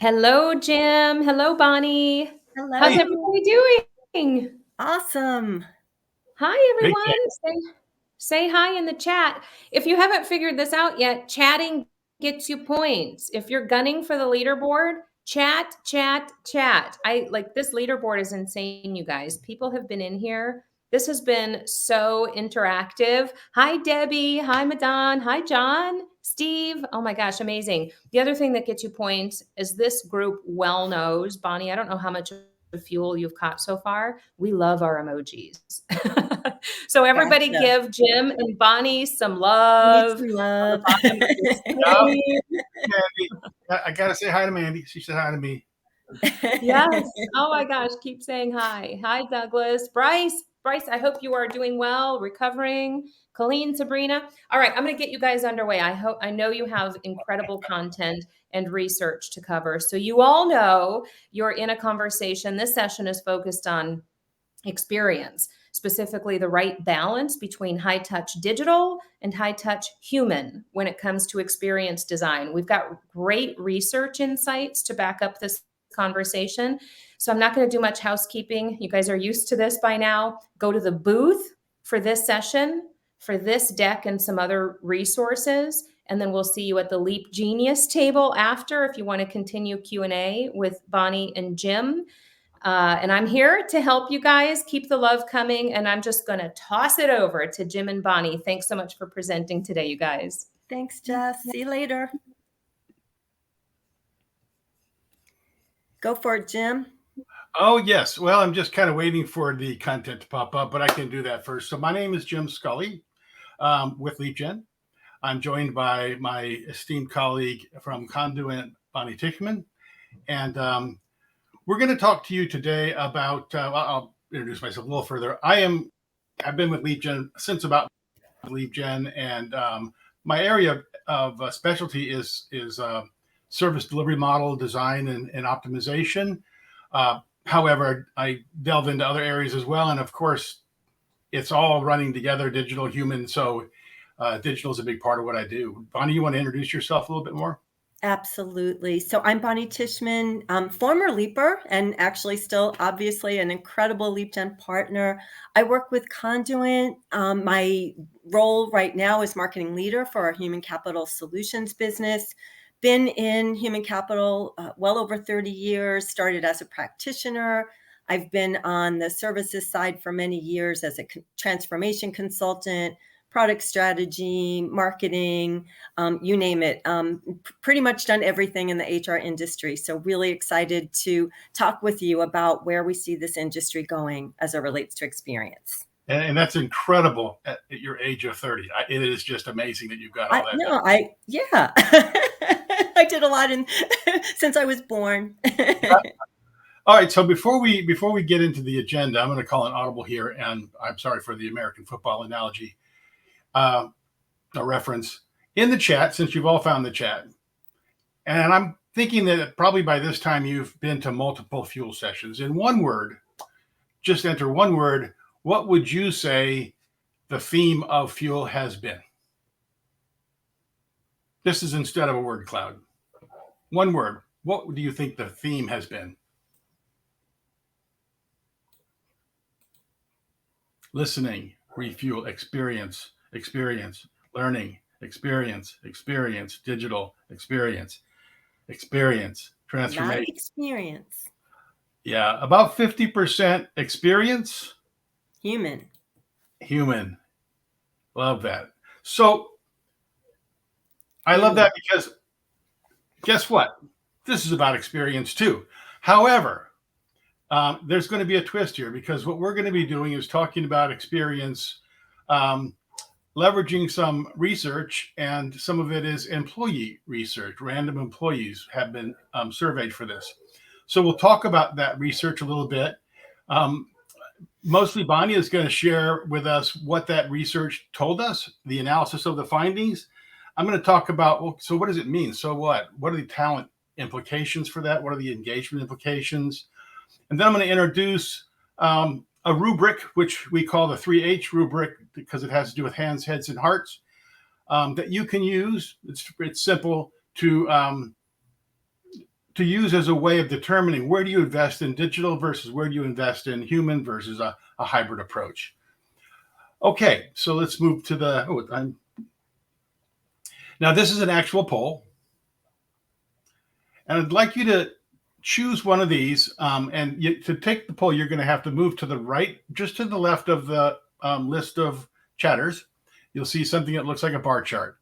Hello, Jim. Hello, Bonnie. How's Hey, Hello. everybody doing? Awesome. Hi, great day. everyone. Say hi in the chat. If you haven't figured this out yet, chatting gets you points. If you're gunning for the leaderboard, chat, chat, chat. I like this leaderboard is insane, you guys. People have been in here. This has been so interactive. Hi, Debbie. Hi, Madan. Hi, John. Steve. Oh my gosh, amazing. The other thing that gets you points is this group well knows, Bonnie, I don't know how much of fuel you've caught so far. We love our emojis. So everybody Gotcha. give Jim and Bonnie some We need love some on the love. bottom of your Yeah, screen. Mandy. I got to say hi to Mandy. She said hi to me. Yes. Oh my gosh, keep saying hi. Hi, Douglas. Bryce. Bryce, I hope you are doing well, recovering. Colleen, Sabrina. All right, I'm going to get you guys underway. I know you have incredible content and research to cover. So you all know you're in a conversation. This session is focused on experience, specifically the right balance between high touch digital and high touch human when it comes to experience design. We've got great research insights to back up this conversation. So I'm not going to do much housekeeping. You guys are used to this by now. Go to the booth for this session, for this deck and some other resources. And then we'll see you at the Leap Genius table after if you want to continue Q&A with Bonnie and Jim. And I'm here to help you guys keep the love coming. And I'm just going to toss it over to Jim and Bonnie. Thanks so much for presenting today, you guys. Thanks, Jess. See you later. Go for it, Jim. Oh, yes. Well, I'm just kind of waiting for the content to pop up, but I can do that first. So my name is Jim Scully with Leapgen. I'm joined by my esteemed colleague from Conduent, Bonnie Tichman. And we're going to talk to you today about, I'll introduce myself a little further. I've been with Leapgen since about Leapgen, and my area of specialty is service delivery model design and optimization. However, I delve into other areas as well, and of course, it's all running together, digital, human. So digital is a big part of what I do. Bonnie, you want to introduce yourself a little bit more? Absolutely. So I'm Bonnie Tishman, former Leaper, and actually still obviously an incredible Leapgen partner. I work with Conduent. My role right now is marketing leader for our human capital solutions business. Been in human capital well over 30 years, started as a practitioner. I've been on the services side for many years as a transformation consultant, product strategy, marketing, you name it. Pretty much done everything in the HR industry. So really excited to talk with you about where we see this industry going as it relates to experience. And that's incredible at your age of 30. It is just amazing that you've got all that done. Yeah. I did a lot since I was born. All right, so before we get into the agenda, I'm going to call an audible here, and I'm sorry for the American football analogy, a reference in the chat, since you've all found the chat. And I'm thinking that probably by this time you've been to multiple fuel sessions. In one word, just enter one word. What would you say the theme of fuel has been? This is instead of a word cloud. One word. What do you think the theme has been? Listening, refuel, experience, learning, experience, digital, experience, transformation. Experience. Yeah, about 50% experience, Human. Love that. So I love that because guess what? This is about experience too. However, there's going to be a twist here because what we're going to be doing is talking about experience, leveraging some research, and some of it is employee research. Random employees have been surveyed for this. So we'll talk about that research a little bit. Mostly Bonnie is going to share with us what that research told us, the analysis of the findings. I'm going to talk about, well, so what does it mean? So what? What are the talent implications for that? What are the engagement implications? And then I'm going to introduce a rubric, which we call the 3H rubric because it has to do with hands, heads, and hearts, that you can use. It's simple to to use as a way of determining where do you invest in digital versus where do you invest in human versus a hybrid approach. Okay, so let's move to the, now this is an actual poll. And I'd like you to choose one of these. To take the poll, you're going to have to move to the right, just to the left of the list of chatters. You'll see something that looks like a bar chart.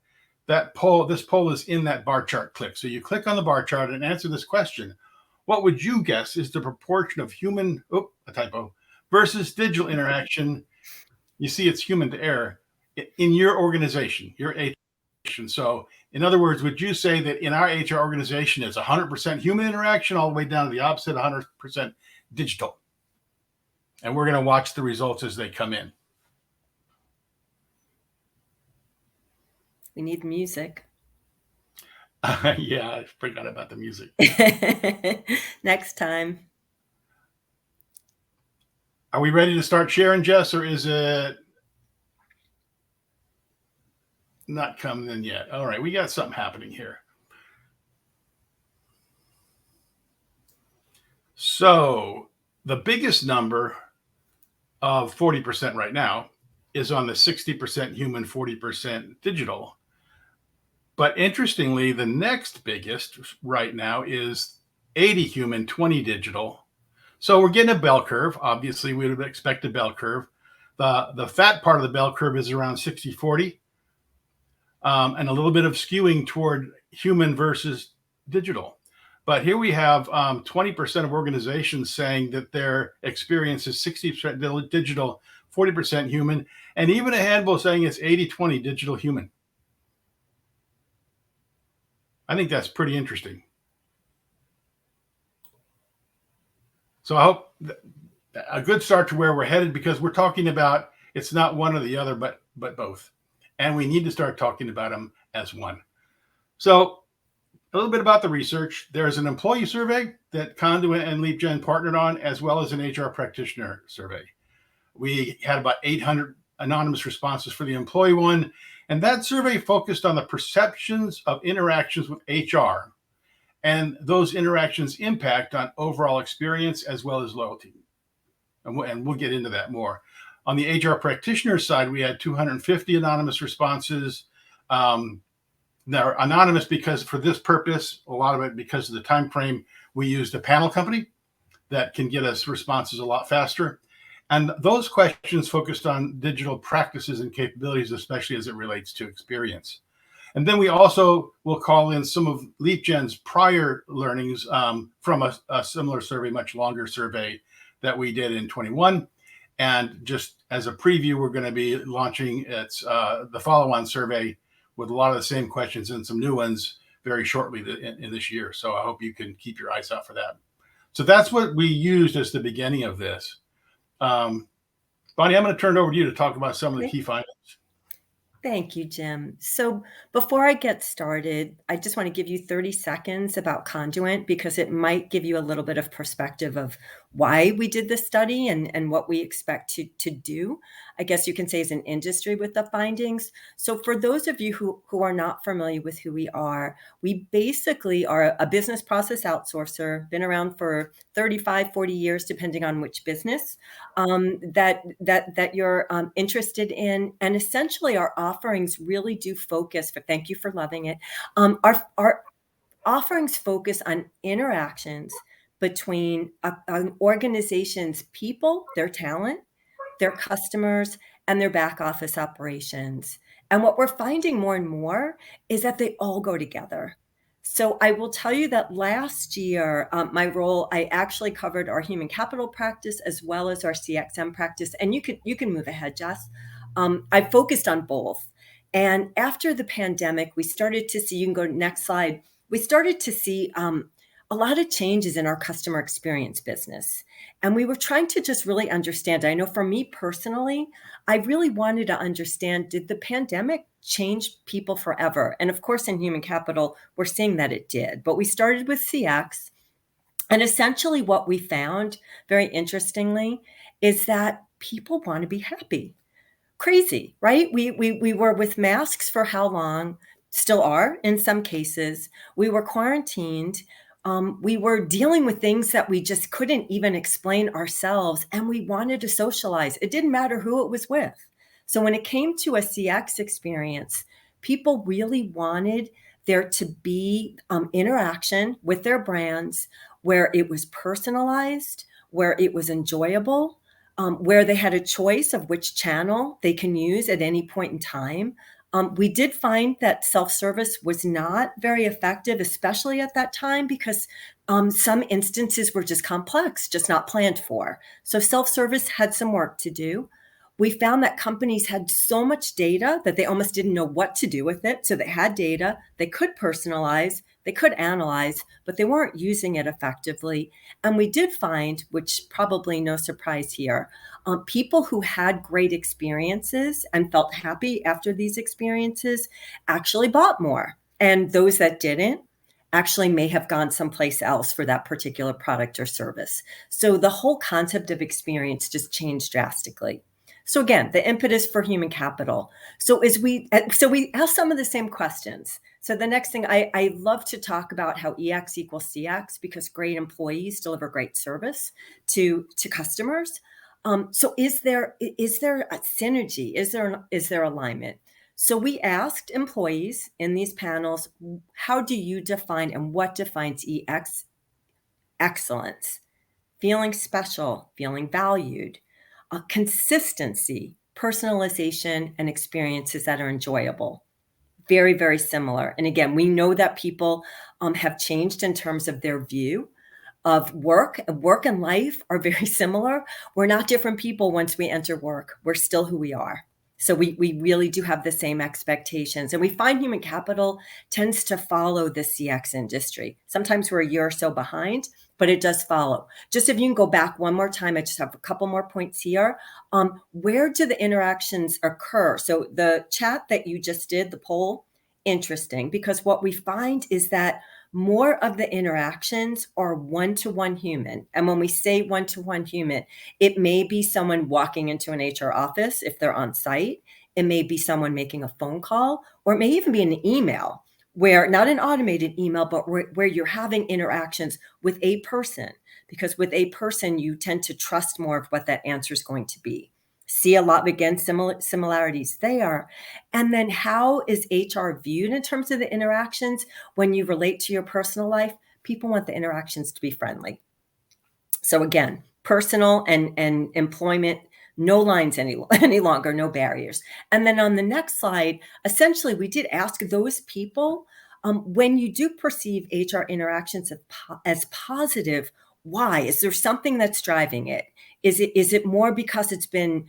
This poll is in that bar chart click. So you click on the bar chart and answer this question. What would you guess is the proportion of human, a typo, versus digital interaction? You see it's human to error in your organization, your HR. So in other words, would you say that in our HR organization, it's 100% human interaction all the way down to the opposite, 100% digital? And we're going to watch the results as they come in. We need music. Yeah, I forgot about the music. Next time. Are we ready to start sharing, Jess, or is it not coming in yet? All right, we got something happening here. So the biggest number of 40% right now is on the 60% human, 40% digital. But interestingly, the next biggest right now is 80 human, 20 digital. So we're getting a bell curve. Obviously, we would expect a bell curve. The fat part of the bell curve is around 60-40, and a little bit of skewing toward human versus digital. But here we have 20% of organizations saying that their experience is 60% digital, 40% human, and even a handful saying it's 80-20 digital human. I think that's pretty interesting. So I hope a good start to where we're headed, because we're talking about it's not one or the other, but both. And we need to start talking about them as one. So a little bit about the research. There's an employee survey that Conduent and Leapgen partnered on, as well as an HR practitioner survey. We had about 800 anonymous responses for the employee one. And that survey focused on the perceptions of interactions with HR and those interactions' impact on overall experience as well as loyalty. And we'll get into that more. On the HR practitioner side, we had 250 anonymous responses. They're anonymous because for this purpose, a lot of it because of the time frame, we used a panel company that can get us responses a lot faster. And those questions focused on digital practices and capabilities, especially as it relates to experience. And then we also will call in some of Leapgen's prior learnings from a similar survey, much longer survey that we did in 21. And just as a preview, we're going to be launching the follow-on survey with a lot of the same questions and some new ones very shortly in this year. So I hope you can keep your eyes out for that. So that's what we used as the beginning of this. Bonnie, I'm going to turn it over to you to talk about some of the key findings. Thank you, Jim. So before I get started, I just want to give you 30 seconds about Conduent, because it might give you a little bit of perspective of why we did this study and what we expect to do, I guess you can say, as an industry with the findings. So for those of you who are not familiar with who we basically are a business process outsourcer, been around for 35, 40 years, depending on which business that you're interested in. And essentially our offerings really do focus, thank you for loving it. Our offerings focus on interactions between an organization's people, their talent, their customers, and their back office operations. And what we're finding more and more is that they all go together. So I will tell you that last year, my role, I actually covered our human capital practice as well as our CXM practice. And you can move ahead, Jess. I focused on both. And after the pandemic, we started to see, you can go to next slide, we started to see a lot of changes in our customer experience business. And we were trying to just really understand. I know for me personally, I really wanted to understand, did the pandemic change people forever? And of course, in human capital, we're seeing that it did. But we started with CX. And essentially what we found, very interestingly, is that people want to be happy. Crazy, right? We were with masks for how long? Still are in some cases. We were quarantined. we were dealing with things that we just couldn't even explain ourselves, and we wanted to socialize. It didn't matter who it was with. So when it came to a CX experience, people really wanted there to be interaction with their brands where it was personalized, where it was enjoyable, where they had a choice of which channel they can use at any point in time. We did find that self-service was not very effective, especially at that time, because some instances were just complex, just not planned for. So self-service had some work to do. We found that companies had so much data that they almost didn't know what to do with it. So they had data, they could personalize, they could analyze, but they weren't using it effectively. And we did find, which probably no surprise here, people who had great experiences and felt happy after these experiences actually bought more. And those that didn't actually may have gone someplace else for that particular product or service. So the whole concept of experience just changed drastically. So again, the impetus for human capital. So we ask some of the same questions. So the next thing, I love to talk about how EX equals CX, because great employees deliver great service to customers. So is there a synergy? Is there alignment? So we asked employees in these panels, how do you define and what defines EX excellence? Feeling special, feeling valued, consistency, personalization, and experiences that are enjoyable. Very, very similar. And again, we know that people have changed in terms of their view of work. Work and life are very similar. We're not different people once we enter work. We're still who we are. So we really do have the same expectations. And we find human capital tends to follow the CX industry. Sometimes we're a year or so behind, but it does follow. Just if you can go back one more time, I just have a couple more points here. Where do the interactions occur? So the chat that you just did, the poll, interesting, because what we find is that more of the interactions are one-to-one human. And when we say one-to-one human, it may be someone walking into an HR office if they're on site. It may be someone making a phone call, or it may even be an email, where not an automated email, but where you're having interactions with a person, because with a person, you tend to trust more of what that answer is going to be. See a lot, again, similarities there. And then how is HR viewed in terms of the interactions? When you relate to your personal life, people want the interactions to be friendly. So again, personal and employment, no lines any longer, no barriers. And then on the next slide, essentially, we did ask those people, when you do perceive HR interactions as positive, why? Is there something that's driving it? Is it more because it's been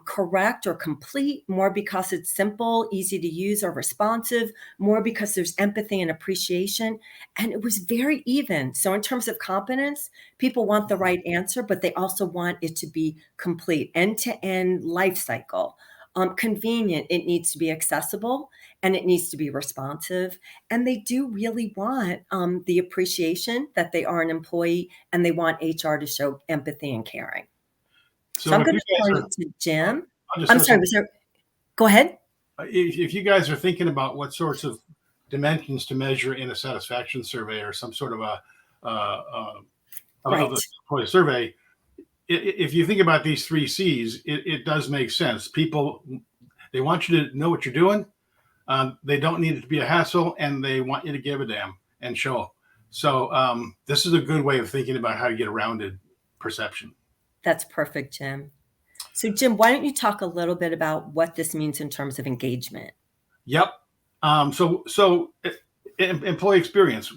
correct or complete, more because it's simple, easy to use, or responsive, more because there's empathy and appreciation? And it was very even. So in terms of competence, people want the right answer, but they also want it to be complete, end-to-end life cycle. Convenient, it needs to be accessible, and it needs to be responsive. And they do really want the appreciation that they are an employee, and they want HR to show empathy and caring. So I'm going to turn it to Jim. I'm sorry, go ahead. If you guys are thinking about what sorts of dimensions to measure in a satisfaction survey or some sort of employee survey, if you think about these 3 C's, it does make sense. People, they want you to know what you're doing. They don't need it to be a hassle, and they want you to give a damn and show. So this is a good way of thinking about how to get a rounded perception. That's perfect, Jim. So Jim, why don't you talk a little bit about what this means in terms of engagement? Yep. So employee experience,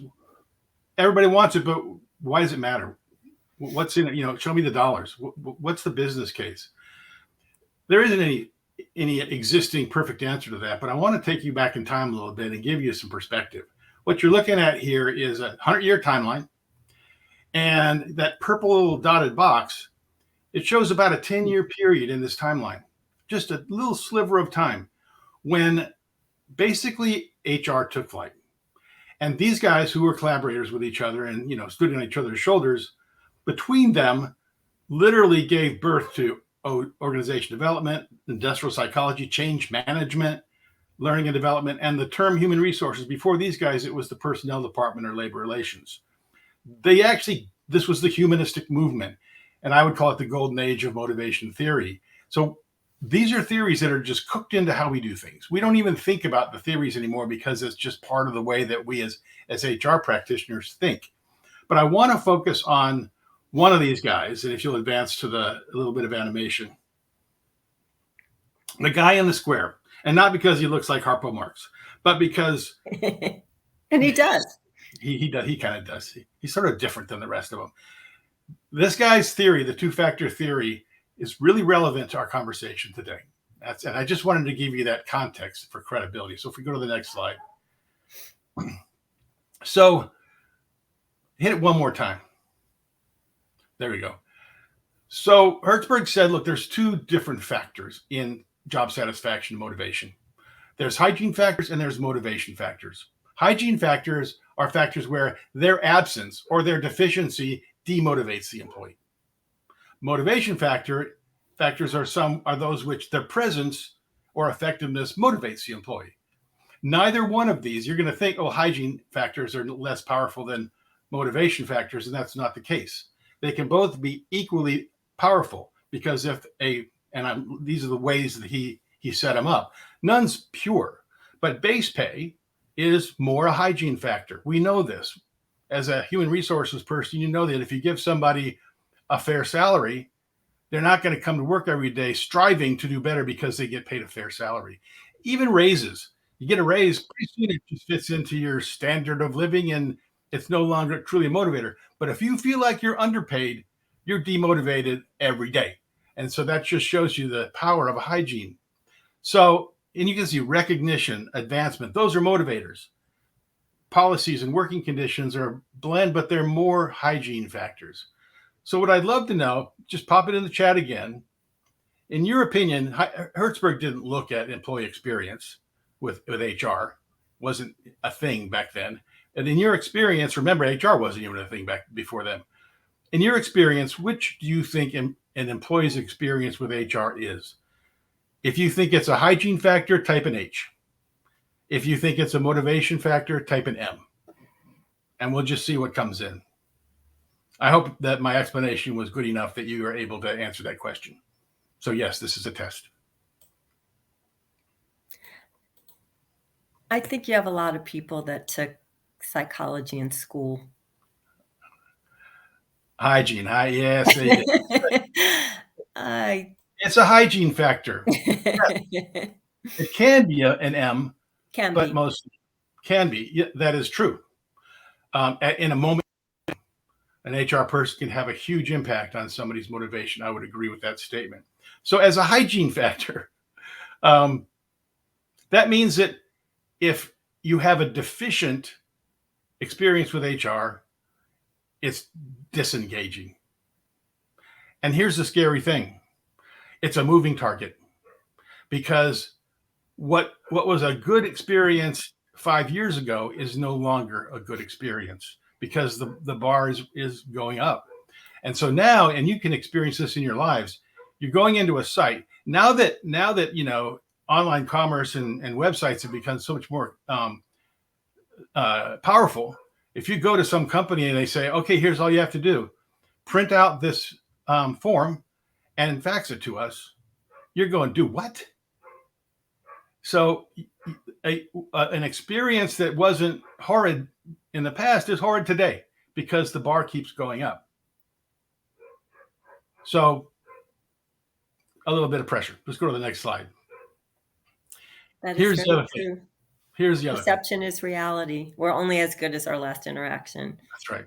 everybody wants it, but why does it matter? What's in it? Show me the dollars. What's the business case? There isn't any existing perfect answer to that, but I want to take you back in time a little bit and give you some perspective. What you're looking at here is a 100-year timeline, and that purple little dotted box, it shows about a 10-year period in this timeline, just a little sliver of time when basically HR took flight. And these guys who were collaborators with each other and, stood on each other's shoulders, between them literally gave birth to organization development, industrial psychology, change management, learning and development, and the term human resources. Before these guys, it was the personnel department or labor relations. this was the humanistic movement, and I would call it the golden age of motivation theory. So these are theories that are just cooked into how we do things. We don't even think about the theories anymore because it's just part of the way that we as HR practitioners think. But I want to focus on one of these guys, and if you'll advance to a little bit of animation. The guy in the square, and not because he looks like Harpo Marx, but because and he does. He kind of does. He's sort of different than the rest of them. This guy's theory, the two-factor theory, is really relevant to our conversation today. And I just wanted to give you that context for credibility. So if we go to the next slide. So hit it one more time. There we go. So Herzberg said, look, there's two different factors in job satisfaction and motivation. There's hygiene factors and there's motivation factors. Hygiene factors are factors where their absence or their deficiency demotivates the employee. Motivation factors are those which their presence or effectiveness motivates the employee. Neither one of these, you're going to think, oh, hygiene factors are less powerful than motivation factors, and that's not the case. They can both be equally powerful because these are the ways that he set them up. None's pure, but base pay is more a hygiene factor. We know this. As a human resources person, you know that if you give somebody a fair salary, they're not going to come to work every day striving to do better because they get paid a fair salary. Even raises. You get a raise, pretty soon it just fits into your standard of living and it's no longer truly a motivator. But if you feel like you're underpaid, you're demotivated every day. And so that just shows you the power of a hygiene. So, and you can see recognition, advancement, those are motivators. Policies and working conditions are blend, but they're more hygiene factors. So what I'd love to know, just pop it in the chat again. In your opinion, Herzberg didn't look at employee experience with HR. Wasn't a thing back then. And in your experience, remember, HR wasn't even a thing back before then. In your experience, which do you think an employee's experience with HR is? If you think it's a hygiene factor, type an H. If you think it's a motivation factor, type an M. And we'll just see what comes in. I hope that my explanation was good enough that you are able to answer that question. So yes, this is a test. I think you have a lot of people that took psychology in school. Hygiene, yes. It's a hygiene factor. It can be an M, but most can be. Yeah, that is true. In a moment, an HR person can have a huge impact on somebody's motivation. I would agree with that statement. So as a hygiene factor, that means that if you have a deficient experience with HR, it's disengaging. And here's the scary thing. It's a moving target because what was a good experience 5 years ago is no longer a good experience because the bar is going up. And so now, and you can experience this in your lives, you're going into a site now that online commerce and websites have become so much more powerful. If you go to some company and they say, okay, here's all you have to do, print out this form and fax it to us, you're going, do what? So an experience that wasn't horrid in the past is horrid today because the bar keeps going up. So a little bit of pressure. Let's go to the next slide. Here's the other thing. Here's the other thing. Perception is reality. We're only as good as our last interaction. That's right.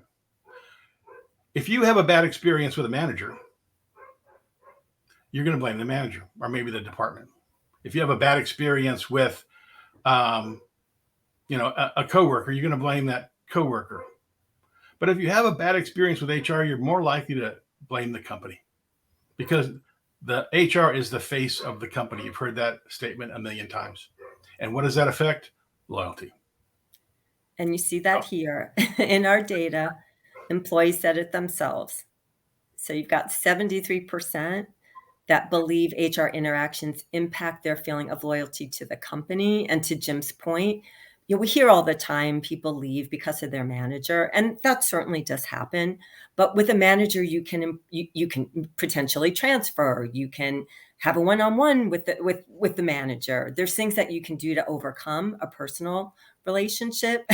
If you have a bad experience with a manager, you're going to blame the manager or maybe the department. If you have a bad experience with, a coworker, you're going to blame that coworker. But if you have a bad experience with HR, you're more likely to blame the company because the HR is the face of the company. You've heard that statement a million times. And what does that affect? Loyalty. And you see that here in our data, employees said it themselves. So you've got 73% that believe HR interactions impact their feeling of loyalty to the company. And to Jim's point, we hear all the time people leave because of their manager, and that certainly does happen. But with a manager, you can potentially transfer. You can have a one-on-one with the manager. There's things that you can do to overcome a personal relationship.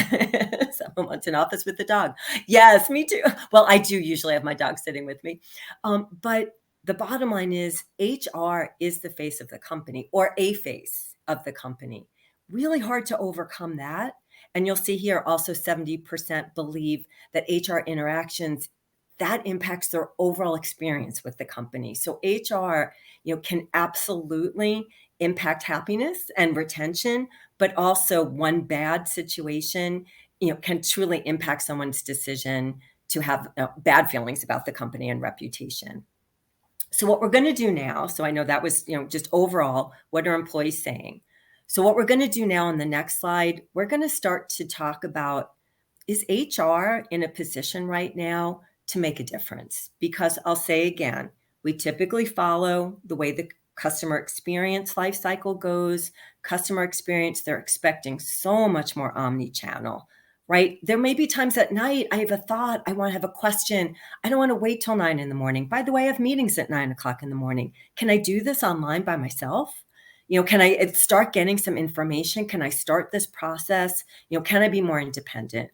Someone wants an office with the dog. Yes, me too. Well, I do usually have my dog sitting with me. But the bottom line is HR is the face of the company, or a face of the company. Really hard to overcome that. And you'll see here also 70% believe that HR interactions, that impacts their overall experience with the company. So HR, can absolutely impact happiness and retention, but also one bad situation, can truly impact someone's decision to have bad feelings about the company and reputation. So what we're going to do now, so I know that was, just overall, what are employees saying? So what we're going to do now on the next slide, we're going to start to talk about, is HR in a position right now to make a difference? Because I'll say again, we typically follow the way the customer experience life cycle goes. Customer experience, they're expecting so much more omni-channel, right? There may be times at night, I have a thought, I want to have a question. I don't want to wait till 9 in the morning. By the way, I have meetings at 9 o'clock in the morning. Can I do this online by myself? Can I start getting some information? Can I start this process? Can I be more independent?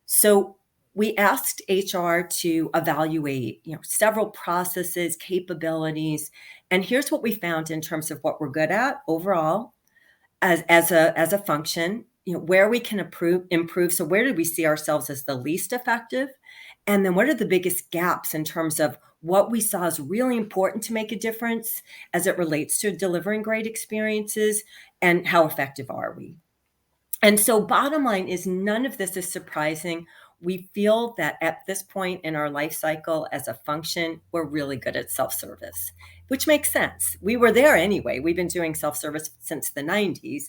So we asked HR to evaluate, several processes, capabilities, and here's what we found in terms of what we're good at overall as a function, where we can improve. So where do we see ourselves as the least effective? And then what are the biggest gaps in terms of what we saw is really important to make a difference as it relates to delivering great experiences, and how effective are we? And so bottom line is, none of this is surprising. We feel that at this point in our life cycle as a function, we're really good at self-service, which makes sense. We were there anyway. We've been doing self-service since the 90s.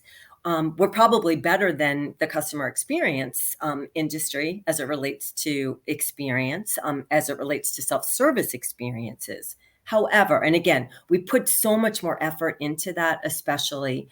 We're probably better than the customer experience industry as it relates to experience, as it relates to self-service experiences. However, and again, we put so much more effort into that, especially,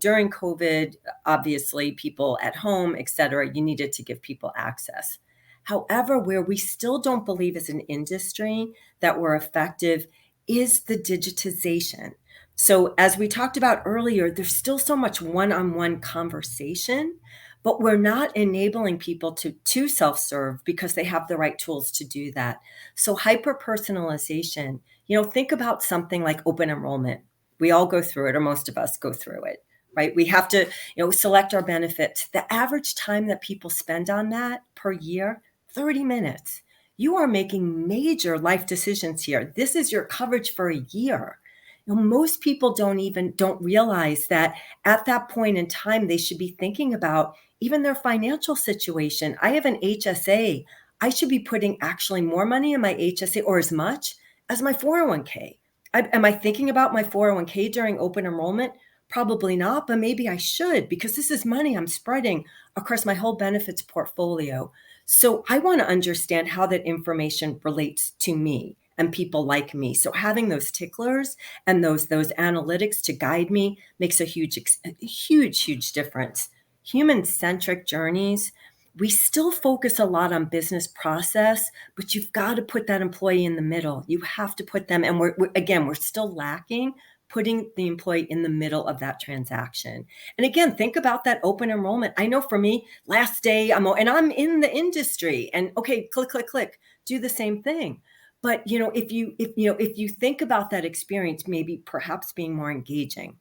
during COVID, obviously people at home, et cetera, you needed to give people access. However, where we still don't believe as an industry that we're effective is the digitization. So as we talked about earlier, there's still so much one-on-one conversation, but we're not enabling people to self-serve because they have the right tools to do that. So hyper-personalization, think about something like open enrollment. We all go through it, or most of us go through it, right? We have to, select our benefits. The average time that people spend on that per year, 30 minutes. You are making major life decisions here. This is your coverage for a year. Most people don't realize that at that point in time, they should be thinking about even their financial situation. I have an HSA. I should be putting actually more money in my HSA, or as much as my 401k. Am I thinking about my 401k during open enrollment? Probably not, but maybe I should, because this is money I'm spreading across my whole benefits portfolio. So I want to understand how that information relates to me and people like me. So having those ticklers and those analytics to guide me makes a huge difference. Human-centric journeys, we still focus a lot on business process, but you've got to put that employee in the middle. You have to put them, and we're still lacking putting the employee in the middle of that transaction. And again, think about that open enrollment. I know for me, last day, I'm in the industry, and okay, click, do the same thing. But if you think about that experience, maybe perhaps being more engaging,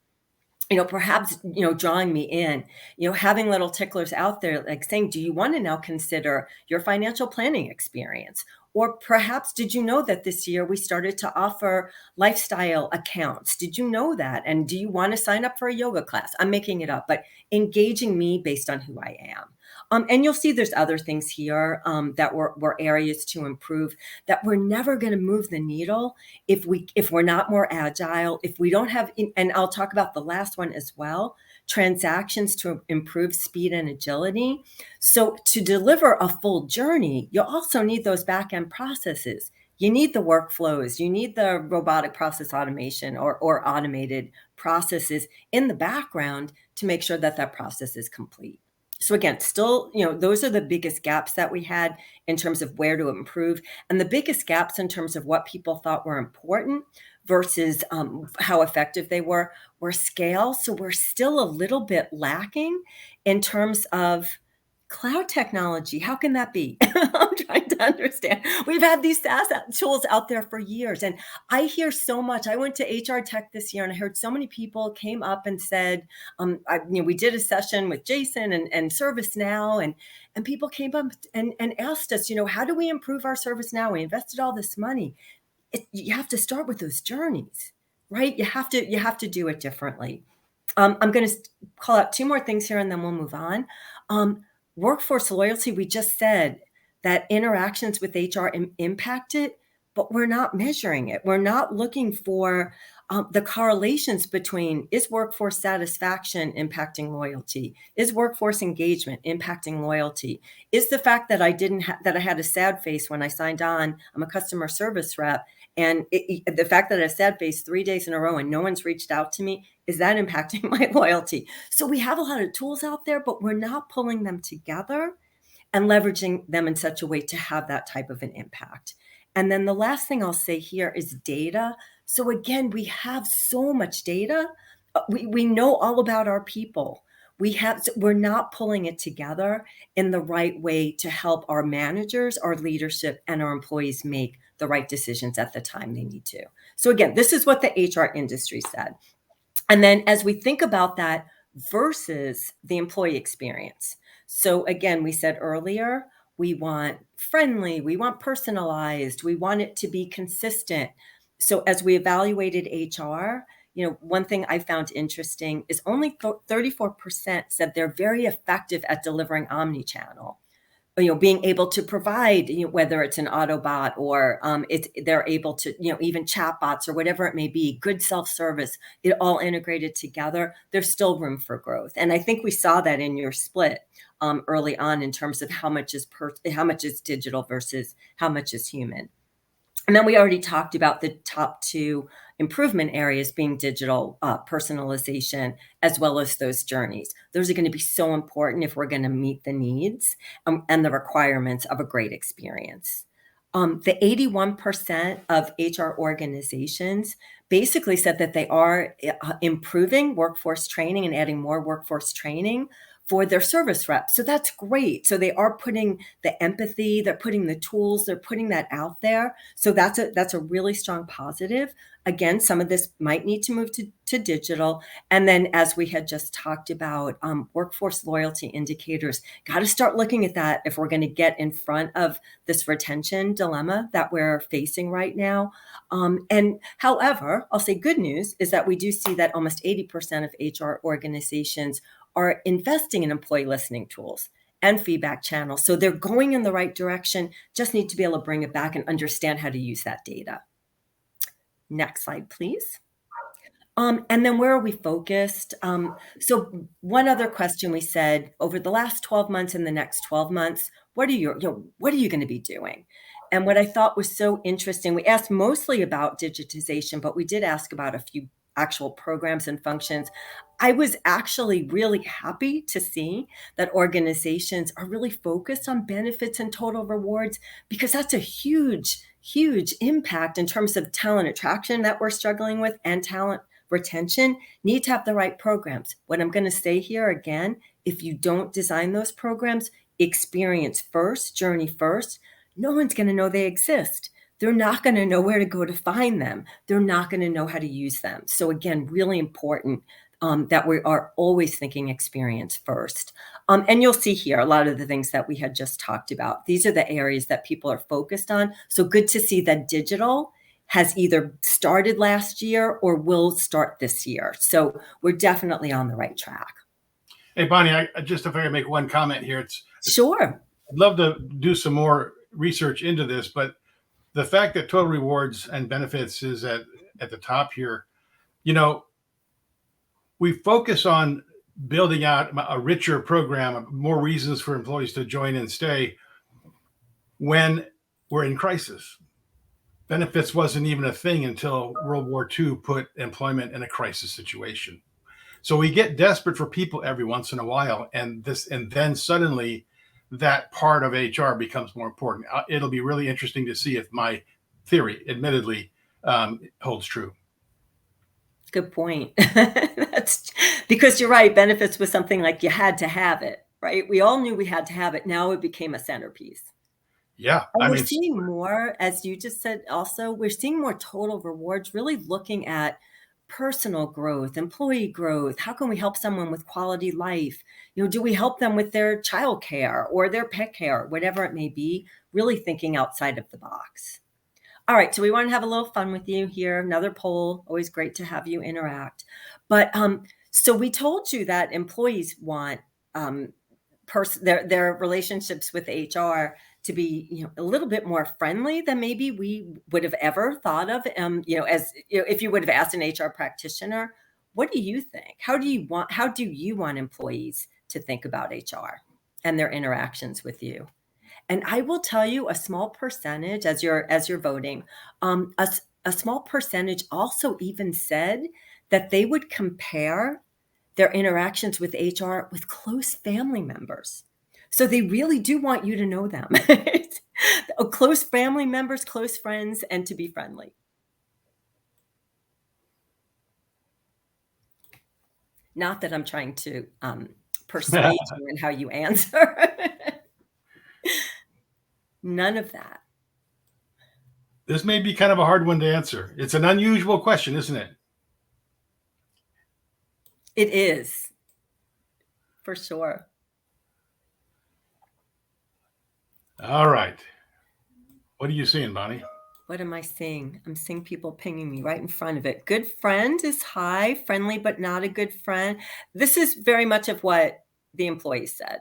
perhaps, drawing me in, having little ticklers out there, like saying, do you want to now consider your financial planning experience? Or perhaps, did you know that this year we started to offer lifestyle accounts? Did you know that? And do you want to sign up for a yoga class? I'm making it up, but engaging me based on who I am. And you'll see there's other things here that were areas to improve, that we're never going to move the needle if we're not more agile, if we don't have, and I'll talk about the last one as well, transactions to improve speed and agility. So to deliver a full journey, you also need those back-end processes. You need the workflows, you need the robotic process automation or automated processes in the background to make sure that process is complete. So again, still, those are the biggest gaps that we had in terms of where to improve, and the biggest gaps in terms of what people thought were important versus how effective they were scale. So we're still a little bit lacking in terms of cloud technology. How can that be? I'm trying to understand. We've had these SaaS tools out there for years, and I hear so much. I went to HR Tech this year, and I heard so many people came up and said, we did a session with Jason and ServiceNow, and people came up and asked us, how do we improve our ServiceNow? We invested all this money. You have to start with those journeys, right? You have to do it differently. I'm going to call out two more things here, and then we'll move on. Workforce loyalty, we just said that interactions with HR impact it, but we're not measuring it. We're not looking for the correlations between, is workforce satisfaction impacting loyalty? Is workforce engagement impacting loyalty? Is the fact that I had a sad face when I signed on, I'm a customer service rep, and the fact that I had a sad face 3 days in a row and no one's reached out to me, is that impacting my loyalty? So we have a lot of tools out there, but we're not pulling them together and leveraging them in such a way to have that type of an impact. And then the last thing I'll say here is data. So again, we have so much data. We know all about our people. We're not pulling it together in the right way to help our managers, our leadership, and our employees make the right decisions at the time they need to. So again, this is what the HR industry said. And then as we think about that versus the employee experience. So again, we said earlier, we want friendly, we want personalized, we want it to be consistent. So as we evaluated HR, one thing I found interesting is only 34% said they're very effective at delivering omni-channel. Being able to provide, whether it's an Autobot or they're able to, even chatbots or whatever it may be, good self-service, it all integrated together. There's still room for growth, and I think we saw that in your split early on in terms of how much is digital versus how much is human. And then we already talked about the top two improvement areas being digital personalization, as well as those journeys. Those are going to be so important if we're going to meet the needs and the requirements of a great experience. The 81% of HR organizations basically said that they are improving workforce training and adding more workforce training for their service reps. So that's great. So they are putting the empathy, they're putting the tools, they're putting that out there. So that's a really strong positive. Again, some of this might need to move to digital. And then as we had just talked about, workforce loyalty indicators, got to start looking at that if we're going to get in front of this retention dilemma that we're facing right now. And however, I'll say good news is that we do see that almost 80% of HR organizations are investing in employee listening tools and feedback channels. So they're going in the right direction, just need to be able to bring it back and understand how to use that data. Next slide, please. And then where are we focused? So one other question we said, over the last 12 months and the next 12 months, what are you going to be doing? And what I thought was so interesting, we asked mostly about digitization, but we did ask about a few actual programs and functions. I was actually really happy to see that organizations are really focused on benefits and total rewards, because that's a huge, huge impact in terms of talent attraction that we're struggling with and talent retention. Need to have the right programs. What I'm going to say here again, if you don't design those programs, experience first, journey first, no one's going to know they exist. They're not going to know where to go to find them. They're not going to know how to use them. So again, really important that we are always thinking experience first. And you'll see here a lot of the things that we had just talked about. These are the areas that people are focused on. So good to see that digital has either started last year or will start this year. So we're definitely on the right track. Hey, Bonnie, if I can make one comment here. Sure. I'd love to do some more research into this, but the fact that total rewards and benefits is at the top here, we focus on building out a richer program, more reasons for employees to join and stay when we're in crisis. Benefits wasn't even a thing until World War II put employment in a crisis situation. So we get desperate for people every once in a while, and then suddenly that part of HR becomes more important. It'll be really interesting to see if my theory, admittedly, holds true. Good point. That's because you're right. Benefits was something like you had to have it, right? We all knew we had to have it. Now it became a centerpiece. Yeah, And we're seeing more, as you just said, also, we're seeing more total rewards, really looking at personal growth, employee growth. How can we help someone with quality life? Do we help them with their child care or their pet care, whatever it may be, really thinking outside of the box. All right, so we want to have a little fun with you here. Another poll, always great to have you interact. But so we told you that employees want their relationships with HR to be a little bit more friendly than maybe we would have ever thought of. As if you would have asked an HR practitioner, what do you think? How do you want employees to think about HR and their interactions with you? And I will tell you, a small percentage, as you're voting, a small percentage also even said that they would compare their interactions with HR with close family members. So they really do want you to know them. Close family members, close friends, and to be friendly. Not that I'm trying to persuade you in how you answer. None of that. This may be kind of a hard one to answer. It's an unusual question, isn't it? It is, for sure. All right. What are you seeing, Bonnie? What am I seeing? I'm seeing people pinging me right in front of it. Good friend is high, friendly, but not a good friend. This is very much of what the employees said.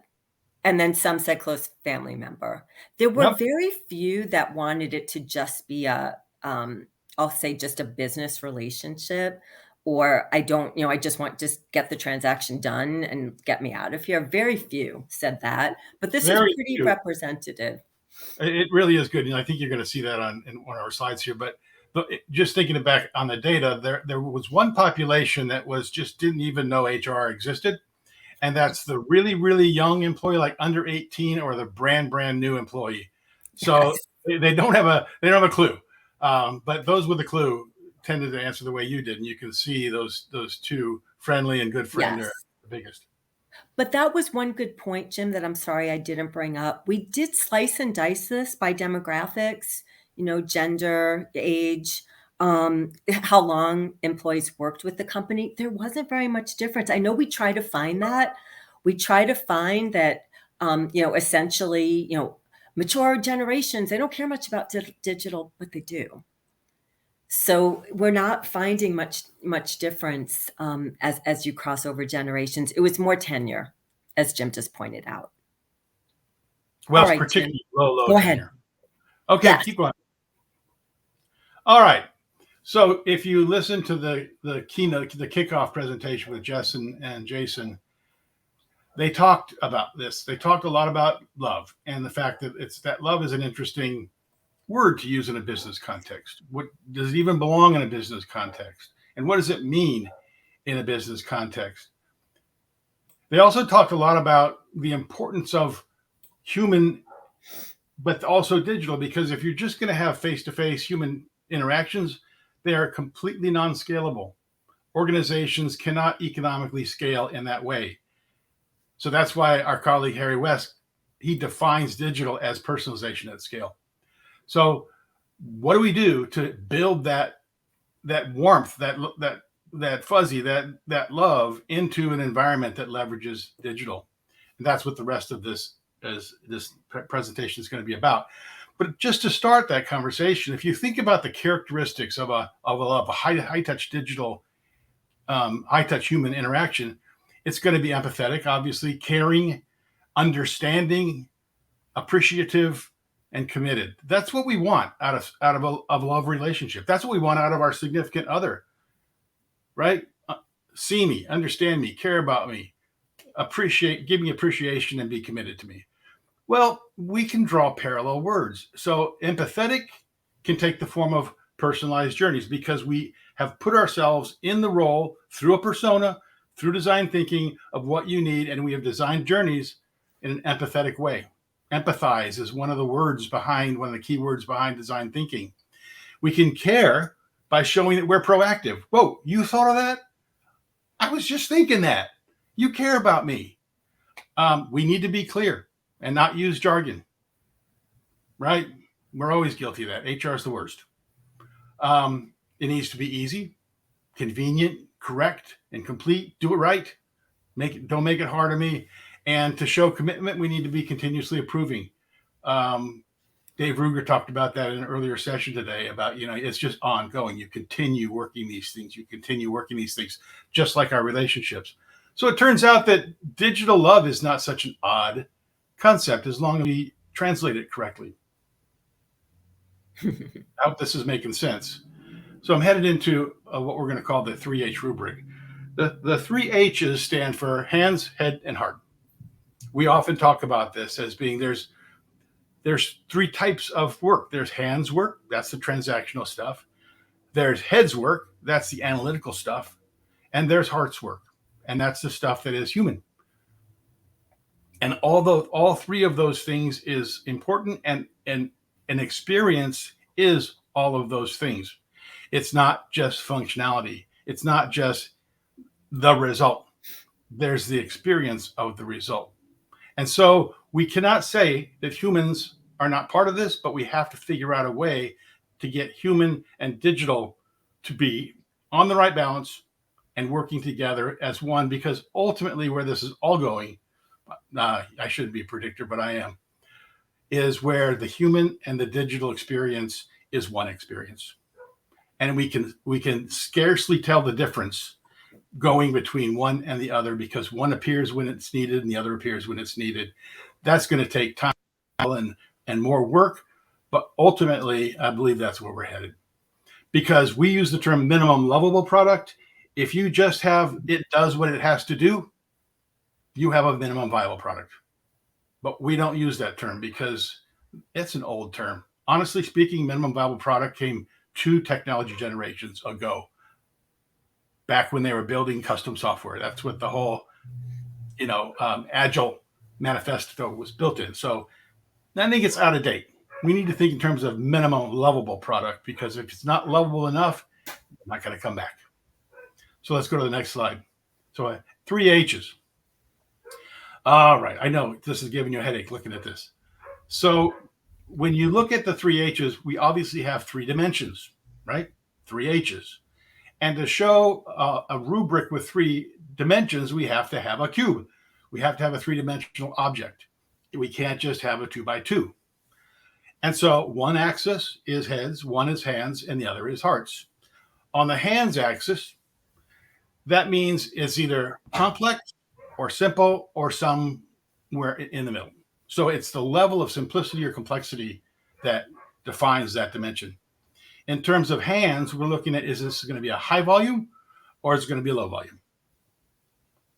And then some said close family member. There were very few that wanted it to just be I'll say just a business relationship, or I just get the transaction done and get me out of here. Very few said that, but this is pretty representative. It really is good. I think you're going to see that in one of our slides here, but just thinking back on the data, there was one population that didn't even know HR existed. And that's the really, really young employee, like under 18, or the brand new employee. So they don't have a clue. But those with a clue tended to answer the way you did. And you can see those two, friendly and good friend, are the biggest. But that was one good point, Jim, that I'm sorry I didn't bring up. We did slice and dice this by demographics, gender, age, how long employees worked with the company. There wasn't very much difference. I know we try to find that. We try to find that, essentially, mature generations, they don't care much about digital, but they do. So we're not finding much difference as you cross over generations. It was more tenure, as Jim just pointed out. Well, it's particularly low Go tenure. ahead. Okay, keep going. All right. So if you listen to the keynote, the kickoff presentation with Jess and Jason, they talked about this. They talked a lot about love and the fact that love is an interesting word to use in a business context. What does it even belong in a business context? And what does it mean in a business context? They also talked a lot about the importance of human, but also digital, because if you're just going to have face-to-face human interactions, they are completely non-scalable. Organizations cannot economically scale in that way. So that's why our colleague Harry West, he defines digital as personalization at scale. So what do we do to build that warmth, that fuzzy, that love into an environment that leverages digital? And that's what the rest of this presentation is going to be about. But just to start that conversation, if you think about the characteristics of a high touch digital, high touch human interaction, it's going to be empathetic, obviously, caring, understanding, appreciative, and committed. That's what we want out of a love relationship. That's what we want out of our significant other, right? See me, understand me, care about me, give me appreciation, and be committed to me. Well, we can draw parallel words. So empathetic can take the form of personalized journeys, because we have put ourselves in the role through a persona, through design thinking of what you need, and we have designed journeys in an empathetic way. Empathize is one of the key words behind design thinking. We can care by showing that we're proactive. Whoa, you thought of that? I was just thinking that. You care about me. We need to be clear and not use jargon, right? We're always guilty of that. HR is the worst. It needs to be easy, convenient, correct, and complete. Do it right. Don't make it hard on me. And to show commitment, we need to be continuously improving. Dave Ruger talked about that in an earlier session today about, it's just ongoing. You continue working these things. Just like our relationships. So it turns out that digital love is not such an odd concept as long as we translate it correctly. I hope this is making sense. So I'm headed into what we're going to call the 3H rubric. The 3 H's stand for hands, head, and heart. We often talk about this as being there's 3 types of work. There's hands work, that's the transactional stuff. There's heads work, that's the analytical stuff. And there's hearts work, and that's the stuff that is human. And although all 3 of those things is important, and an experience is all of those things. It's not just functionality. It's not just the result. There's the experience of the result. And so we cannot say that humans are not part of this, but we have to figure out a way to get human and digital to be on the right balance and working together as one, because ultimately where this is all going, I shouldn't be a predictor, but I am, is where the human and the digital experience is one experience. And we can scarcely tell the difference going between one and the other, because one appears when it's needed and the other appears when it's needed. That's going to take time and more work, but ultimately I believe that's where we're headed, because we use the term minimum lovable product. If you just have it does what it has to do, you have a minimum viable product. But we don't use that term because it's an old term. Honestly speaking, minimum viable product came 2 technology generations ago, back when they were building custom software. That's what the whole, Agile manifesto was built in. So I think it's out of date. We need to think in terms of minimum lovable product, because if it's not lovable enough, it's not going to come back. So let's go to the next slide. So 3 H's. All right. I know this is giving you a headache looking at this. So when you look at the 3 H's, we obviously have 3 dimensions, right? 3 H's. And to show a rubric with 3 dimensions, we have to have a cube. We have to have a 3-dimensional object. We can't just have a 2x2. And so one axis is heads, one is hands, and the other is hearts. On the hands axis, that means it's either complex or simple or somewhere in the middle. So it's the level of simplicity or complexity that defines that dimension. In terms of hands, we're looking at, is this going to be a high volume or is it going to be a low volume?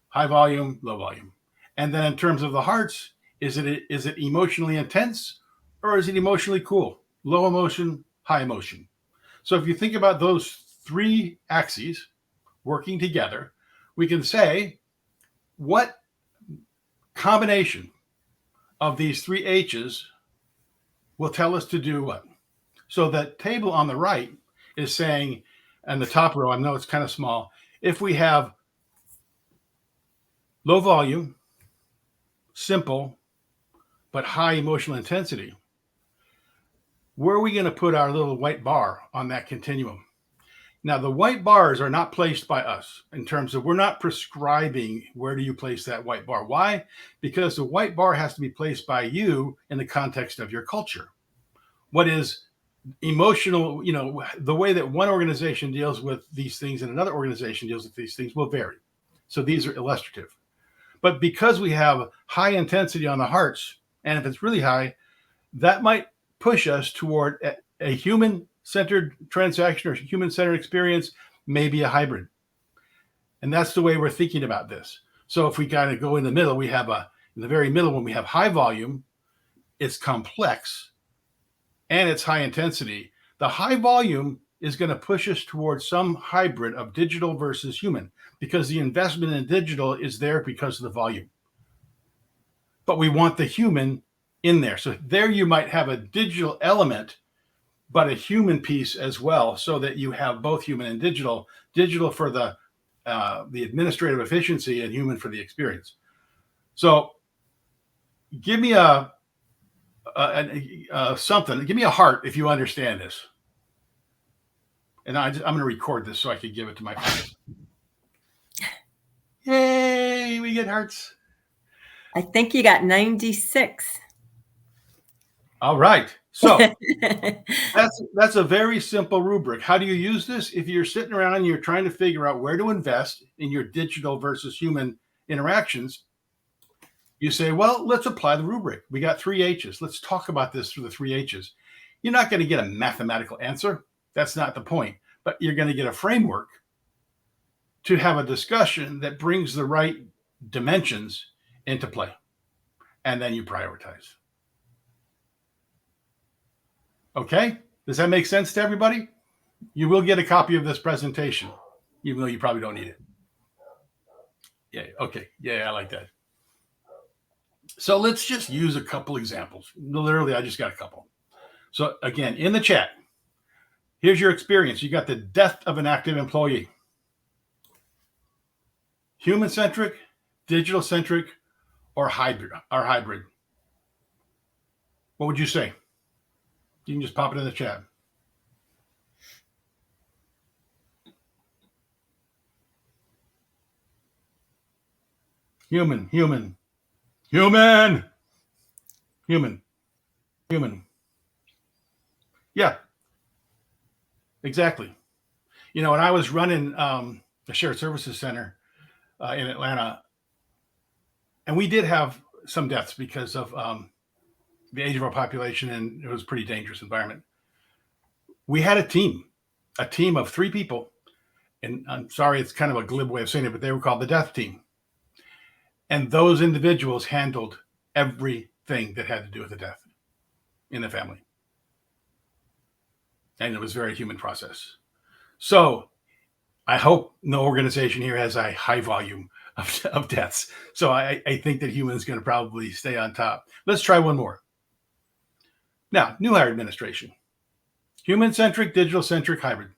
High volume, low volume. And then in terms of the hearts, is it emotionally intense or is it emotionally cool? Low emotion, high emotion. So if you think about those 3 axes working together, we can say what combination of these 3 H's will tell us to do what. So that table on the right is saying, and the top row, I know it's kind of small, if we have low volume, simple, but high emotional intensity, where are we going to put our little white bar on that continuum? Now, the white bars are not placed by us in terms of, we're not prescribing where do you place that white bar. Why? Because the white bar has to be placed by you in the context of your culture. What is emotional, the way that one organization deals with these things and another organization deals with these things will vary. So these are illustrative. But because we have high intensity on the hearts, and if it's really high, that might push us toward a human-centered transaction or human-centered experience, maybe a hybrid. And that's the way we're thinking about this. So if we kind of go in the middle, we have in the very middle, when we have high volume, it's complex and it's high intensity. The high volume is going to push us towards some hybrid of digital versus human, because the investment in digital is there because of the volume. But we want the human in there. So there you might have a digital element, but a human piece as well, so that you have both human and digital for the administrative efficiency and human for the experience. So give me something. Give me a heart if you understand this. And I'm going to record this so I can give it to my friends. Yay, we get hearts. I think you got 96. All right. So that's a very simple rubric. How do you use this? If you're sitting around and you're trying to figure out where to invest in your digital versus human interactions, you say, well, let's apply the rubric. We got 3 H's. Let's talk about this through the 3 H's. You're not going to get a mathematical answer. That's not the point. But you're going to get a framework to have a discussion that brings the right dimensions into play. And then you prioritize. Okay? Does that make sense to everybody? You will get a copy of this presentation, even though you probably don't need it. Yeah, okay. Yeah, I like that. So let's just use a couple examples. Literally, I just got a couple. So again, in the chat, here's your experience. You got the death of an active employee. Human-centric, digital-centric, or hybrid. What would you say? You can just pop it in the chat. Human. Yeah, exactly. You know, when I was running the shared services center in Atlanta, and we did have some deaths because of the age of our population, and it was a pretty dangerous environment. We had a team of 3 people, and I'm sorry, it's kind of a glib way of saying it, but they were called the death team. And those individuals handled everything that had to do with the death in the family. And it was a very human process. So I hope no organization here has a high volume of deaths. So I think that humans going to probably stay on top. Let's try one more. Now, new hire administration. Human-centric, digital-centric, hybrid.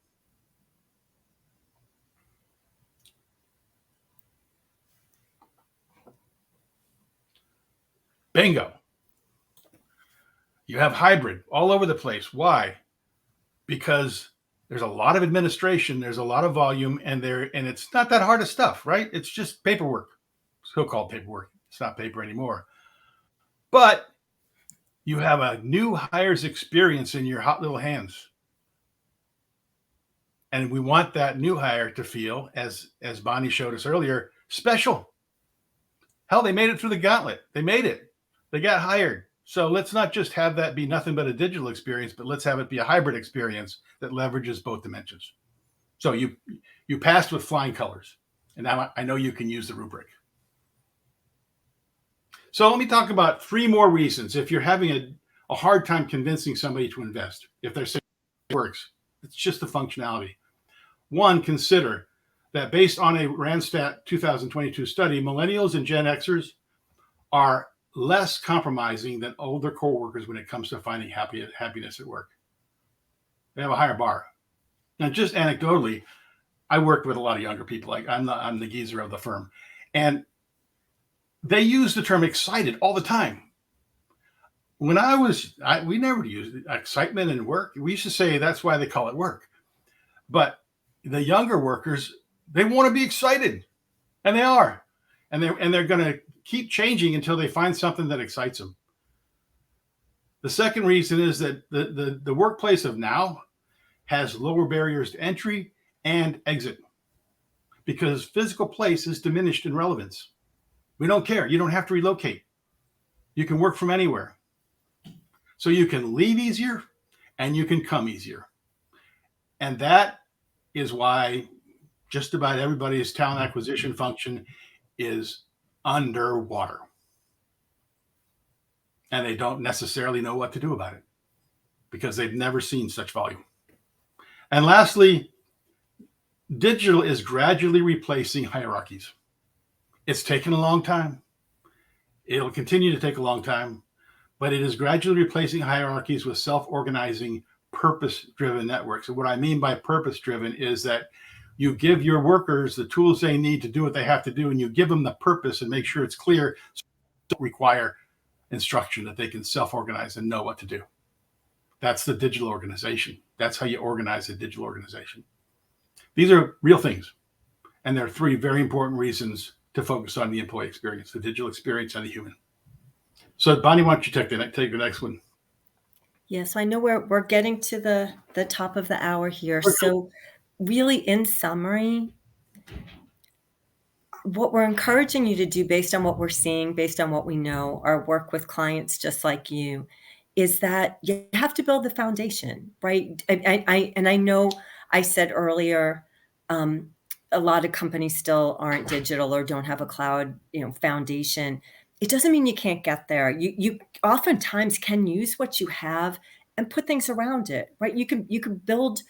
Bingo. You have hybrid all over the place. Why? Because there's a lot of administration, there's a lot of volume, and it's not that hard of stuff, right? It's just paperwork. So-called paperwork. It's not paper anymore. But you have a new hire's experience in your hot little hands. And we want that new hire to feel, as Bonnie showed us earlier, special. Hell, they made it through the gauntlet. They made it. They got hired. So let's not just have that be nothing but a digital experience, but let's have it be a hybrid experience that leverages both dimensions. So you passed with flying colors. And now I know you can use the rubric. So let me talk about 3 more reasons if you're having a hard time convincing somebody to invest. If they're saying it works, it's just the functionality. 1, consider that based on a Randstad 2022 study, millennials and Gen Xers are less compromising than older coworkers when it comes to finding happiness at work. They have a higher bar. Now, just anecdotally, I worked with a lot of younger people. Like I'm the geezer of the firm, and they use the term excited all the time. When we never used excitement in work. We used to say that's why they call it work. But the younger workers, they want to be excited, and they are, and they're going to keep changing until they find something that excites them. The second reason is that the workplace of now has lower barriers to entry and exit because physical place is diminished in relevance. We don't care. You don't have to relocate. You can work from anywhere. So you can leave easier and you can come easier. And that is why just about everybody's talent acquisition function is underwater. And they don't necessarily know what to do about it because they've never seen such volume. And lastly, digital is gradually replacing hierarchies. It's taken a long time. It'll continue to take a long time, but it is gradually replacing hierarchies with self-organizing, purpose-driven networks. And what I mean by purpose-driven is that you give your workers the tools they need to do what they have to do, and you give them the purpose and make sure it's clear, so it doesn't require instruction, that they can self-organize and know what to do. That's the digital organization. That's how you organize a digital organization. These are real things. And there are three very important reasons to focus on the employee experience, the digital experience, and the human. So Bonnie, why don't you take the next one? Yeah, so I know we're getting to the top of the hour here. So really, in summary, what we're encouraging you to do based on what we're seeing, based on what we know, our work with clients just like you, is that you have to build the foundation, right? I know I said earlier, a lot of companies still aren't digital or don't have a cloud, foundation. It doesn't mean you can't get there. You oftentimes can use what you have and put things around it, right? You can build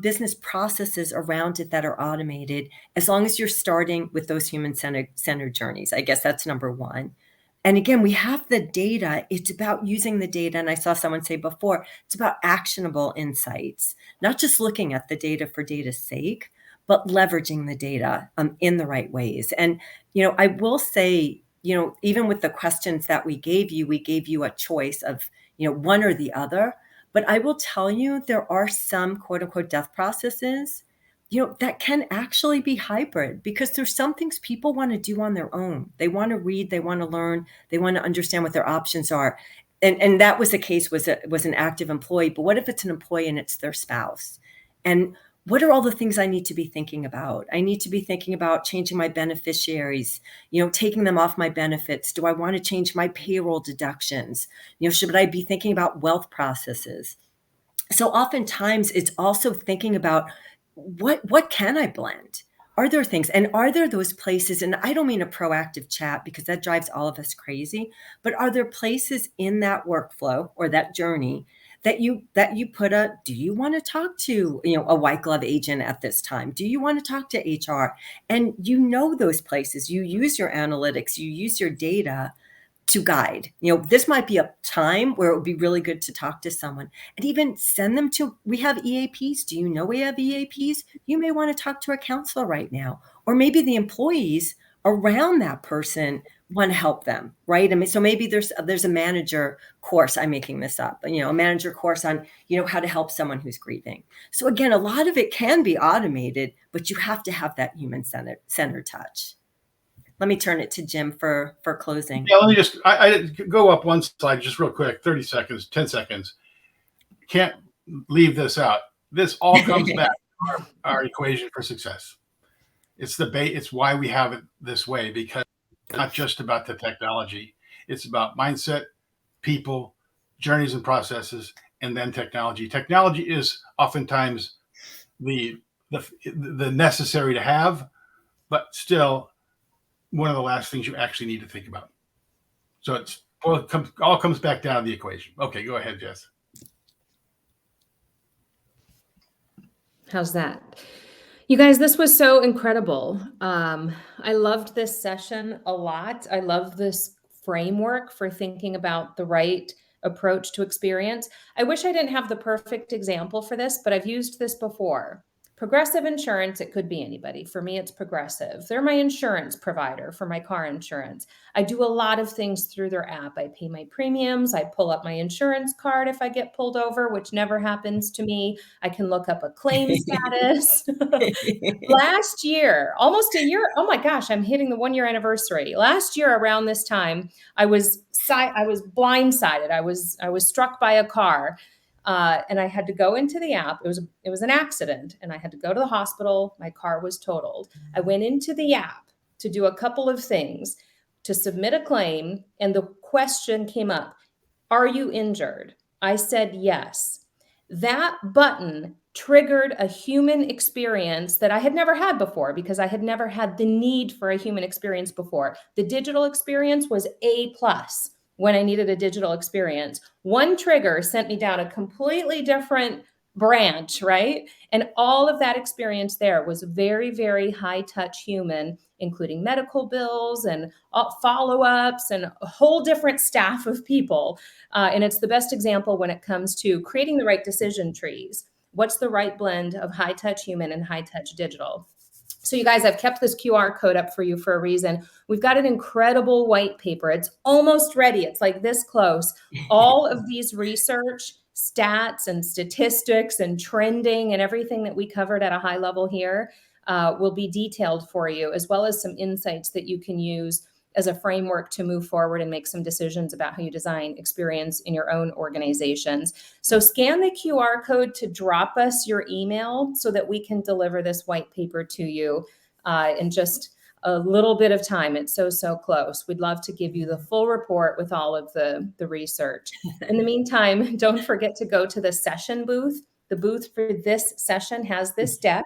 business processes around it that are automated, as long as you're starting with those human-centered journeys. I guess that's number one. And again, we have the data. It's about using the data. And I saw someone say before, it's about actionable insights, not just looking at the data for data's sake, but leveraging the data in the right ways. And, I will say, even with the questions that we gave you a choice of, one or the other. But I will tell you, there are some quote unquote death processes, that can actually be hybrid, because there's some things people want to do on their own. They want to read, they want to learn, they want to understand what their options are. And that was the case, was an active employee. But what if it's an employee and it's their spouse? And what are all the things I need to be thinking about? I need to be thinking about changing my beneficiaries, taking them off my benefits. Do I want to change my payroll deductions? Should I be thinking about wealth processes? So oftentimes it's also thinking about what can I blend? Are there things, and are there those places, and I don't mean a proactive chat because that drives all of us crazy, but are there places in that workflow or that journey that you put do you want to talk to, a white glove agent at this time? Do you want to talk to HR? And those places, you use your analytics, you use your data to guide. This might be a time where it would be really good to talk to someone, and even send them to, we have EAPs. Do you know we have EAPs? You may want to talk to a counselor right now, or maybe the employees around that person want to help them, right? I mean, so maybe there's a manager course, I'm making this up, a manager course on, how to help someone who's grieving. So again, a lot of it can be automated, but you have to have that human-centered touch. Let me turn it to Jim for closing. Yeah, let me just, I go up one slide just real quick, 30 seconds, 10 seconds. Can't leave this out. This all comes back to our equation for success. It's why we have it this way, because it's not just about the technology. It's about mindset, people, journeys and processes, and then technology. Technology is oftentimes the necessary to have, but still one of the last things you actually need to think about. So it all comes back down to the equation. Okay, go ahead, Jess. How's that? You guys, this was so incredible. I loved this session a lot. I love this framework for thinking about the right approach to experience. I wish I didn't have the perfect example for this, but I've used this before. Progressive Insurance, it could be anybody. For me, it's Progressive. They're my insurance provider for my car insurance. I do a lot of things through their app. I pay my premiums. I pull up my insurance card if I get pulled over, which never happens to me. I can look up a claim status. Last year, almost a year, oh my gosh, I'm hitting the 1-year anniversary. Last year around this time, I was blindsided. I was struck by a car. And I had to go into the app. It was an accident, and I had to go to the hospital. My car was totaled. I went into the app to do a couple of things, to submit a claim, and the question came up, are you injured? I said yes. That button triggered a human experience that I had never had before, because I had never had the need for a human experience before. The digital experience was A+ when I needed a digital experience. One trigger sent me down a completely different branch, right? And all of that experience there was very, very high touch human, including medical bills and follow-ups and a whole different staff of people. And it's the best example when it comes to creating the right decision trees. What's the right blend of high touch human and high touch digital? So you guys, I've kept this QR code up for you for a reason. We've got an incredible white paper. It's almost ready. It's like this close. All of these research, stats and statistics and trending and everything that we covered at a high level here will be detailed for you, as well as some insights that you can use as a framework to move forward and make some decisions about how you design experience in your own organizations. So scan the QR code to drop us your email so that we can deliver this white paper to you in just a little bit of time. It's so close. We'd love to give you the full report with all of the research. In the meantime, don't forget to go to the session booth. The booth for this session has this deck.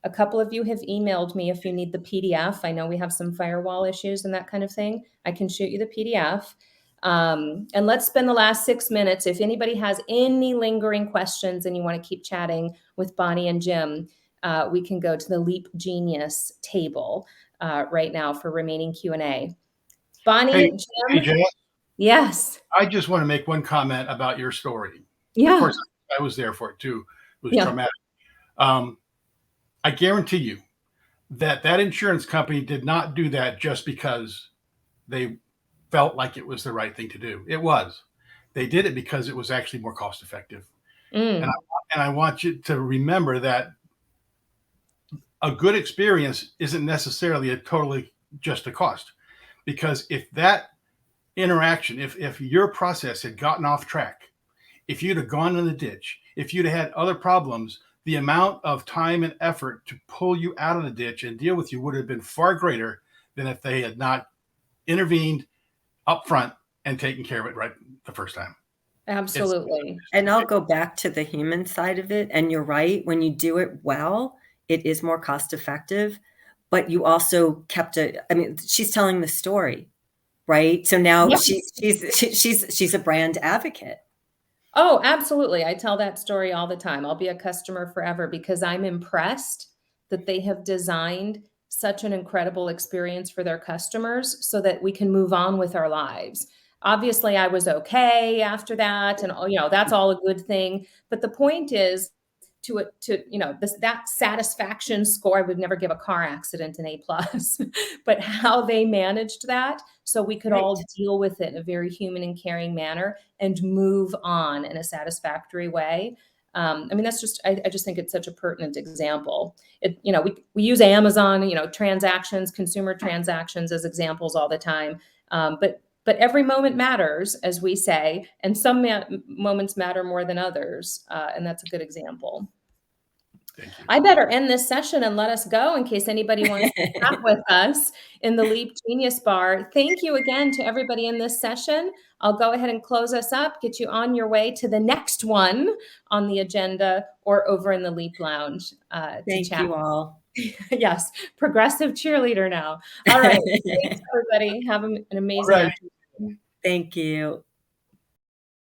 A couple of you have emailed me if you need the PDF. I know we have some firewall issues and that kind of thing. I can shoot you the PDF. And let's spend the last 6 minutes. If anybody has any lingering questions and you want to keep chatting with Bonnie and Jim, we can go to the Leap Genius table right now for remaining Q&A. Bonnie, Jim? Hey, Jess, Yes. I just want to make one comment about your story. Yeah. Of course, I was there for it too. It was traumatic. I guarantee you that insurance company did not do that just because they felt like it was the right thing to do. It was. They did it because it was actually more cost effective. And I want you to remember that a good experience isn't necessarily a totally just a cost. Because if that interaction, if your process had gotten off track, if you'd have gone in the ditch, if you'd have had other problems, the amount of time and effort to pull you out of the ditch and deal with you would have been far greater than if they had not intervened up front and taken care of it right the first time. Absolutely. And I'll go back to the human side of it. And you're right. When you do it well, it is more cost effective, but you also kept she's telling the story, right? So now she's a brand advocate. Oh, absolutely. I tell that story all the time. I'll be a customer forever because I'm impressed that they have designed such an incredible experience for their customers so that we can move on with our lives. Obviously, I was okay after that, and that's all a good thing. But the point is that satisfaction score. I would never give a car accident an A+, but how they managed that so we could all deal with it in a very human and caring manner and move on in a satisfactory way. That's just, I just think it's such a pertinent example. We use Amazon, transactions, consumer transactions as examples all the time. But every moment matters, as we say, and some moments matter more than others. And that's a good example. I better end this session and let us go in case anybody wants to chat with us in the Leap Genius Bar. Thank you again to everybody in this session. I'll go ahead and close us up, get you on your way to the next one on the agenda or over in the Leap Lounge Thank you all. Yes, progressive cheerleader now. All right. Thanks, everybody. Have an amazing afternoon. Thank you.